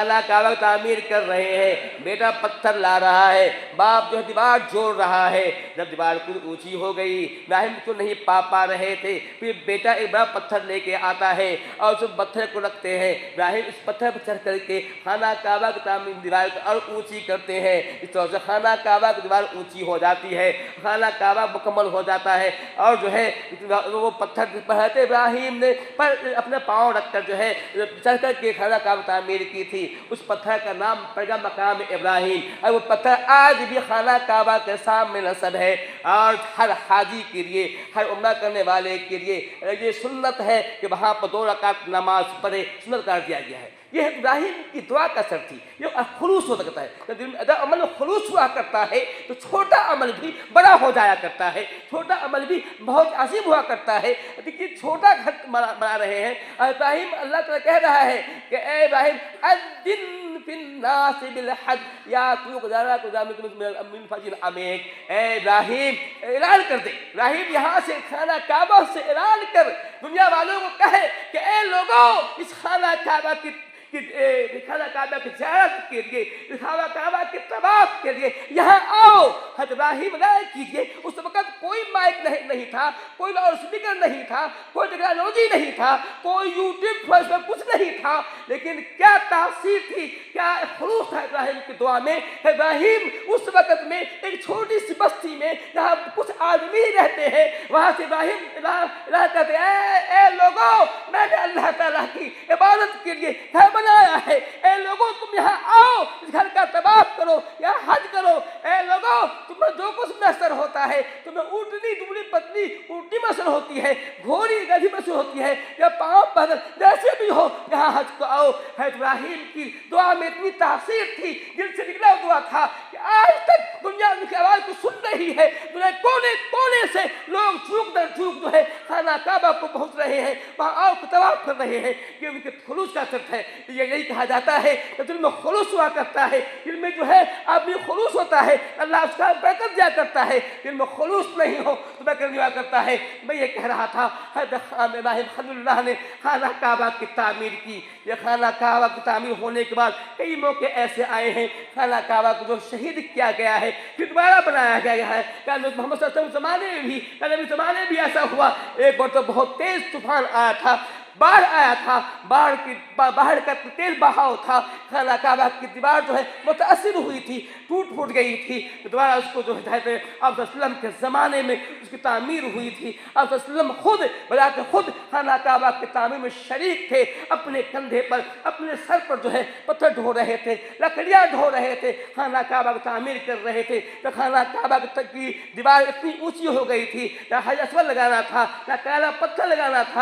खाना काबा तामीर कर रहे हैं, बेटा पत्थर ला रहा है, बाप जो है दीवार जोड़ रहा है। जब दीवार कुछ ऊंची हो गई, इब्राहिम तो नहीं पा रहे थे, फिर बेटा एक बड़ा पत्थर लेके आता है और उस पत्थर को रखते हैं। इब्राहिम इस पत्थर पर चढ़ करके खाना काबा की तामीर दीवार को और ऊंची करते हैं। इस तरह से खाना काबा की दीवार ऊंची हो जाती है, खाना काबा मुकम्मल हो जाता है। और जो है वो पत्थर पर इब्राहिम ने पर अपने पाँव रखकर जो है चढ़ करके खाना काबा तामीर की थी। उस पत्थर का नाम पड़ेगा मकाम इब्राहिम, और वो पत्थर आज भी खाना काबा के सामने नस्ब है। और हर हाजी के लिए, हर उम्रा करने वाले के लिए ये सुन्नत है कि वहाँ पर 2 रकात नमाज पढ़े, सुन्नत कर दिया गया है। यह इब्राहिम की दुआ का असर थी। ये खुलूस हो सकता है, अगर अमल में खुलूस हुआ करता है तो छोटा अमल भी बड़ा हो जाया करता है, छोटा अमल भी बहुत अजीम हुआ करता है। देखिए छोटा घर बना रहे हैं इब्राहिम, अल्लाह ताला कह रहा है कि ए इब्राहिम अद्दिन फिन्नास बिल हज यातूक मिन फजिल अमीक। ए इब्राहिम ऐलान कर दे, इब्राहिम यहाँ से खाना काबा से ऐलान कर दुनिया वालों को कहे कि ए लोगों, इस खाना काबा की खाना काबा की ज़ियारत के लिए, खाना काबा के तवाफ के लिए यहाँ आओ। हज़रत इब्राहिम राय कीजिए, उस वक़्त कोई माइक नहीं था, कोई लाउड स्पीकर नहीं था, कोई टेक्नोलॉजी नहीं था, कोई यूट्यूब पर कुछ नहीं था, लेकिन क्या तासीर थी, क्या खुलूस था इब्राहिम की दुआ में। इब्राहिम उस वक़्त में एक छोटी सी बस्ती में जहाँ कुछ आदमी रहते हैं, वहाँ से इब्राहिम कहते हैं ए लोगों, मैंने अल्लाह ताला की इबादत के लिए बनाया है, ए लोगों तुम यहाँ आओ, इस घर का तवाफ करो या हज करो। ए लोगों, तुम्हें जो कुछ मैसर होता है, तुम्हें ऊँटनी दुबली पतली ऊँटनी मैसर होती है, घोड़ी गधी मैसर होती है, या पाँव पैदल जैसे भी हो, यहाँ हज को आओ। इब्राहिम की दुआ में इतनी तासीर थी, दिल से निकला हुआ था कि आज तक दुनिया उनकी आवाज़ को सुन रही है। दुनिया कोने कोने से लोग चूक दर चूक जो है खाना काबा को पहुँच रहे हैं, वहाँ आओ तवाफ कर रहे हैं। ये उनके खुलूस का असर है। ये यही कहा जाता है कि दिल में खुलूस हुआ करता है, दिल में जो है आदमी खुलूस होता है, अल्लाह उसका बरकत दिया करता है। दिल में खुलूस नहीं हो तो बरकत नहीं हुआ करता है। मैं ये कह रहा था, इब्राहिम खलीलुल्लाह ने खाना काबा की तामीर की। ये खाना काबा की तामीर होने के बाद कई मौके ऐसे आए हैं, खाना काबा को जो शहीद किया गया है, फिर दोबारा बनाया गया है। मोहम्मद सल्लल्लाहु अलैहि वसल्लम ज़माने में भी ऐसा हुआ। एक बार तो बहुत तेज तूफान आया था, बाढ़ आया था, बाढ़ का तेज बहाव था, खाना काबा की दीवार जो है मुतासिर हुई थी, टूट फूट गई थी। दोबारा उसको जो है आप वसल्लम के ज़माने में उसकी तामीर हुई थी। आप वसल्लम खुद बजा के खुद खाना काबा की तामीर में शरीक थे। अपने कंधे पर, अपने सर पर जो है पत्थर ढो रहे थे, लकड़ियाँ ढो रहे थे, खाना काबा की तामीर कर रहे थे। तो खाना काबा की दीवार इतनी ऊँची हो गई थी, ना हजर असवद लगाना था, ना काला पत्थर लगाना था।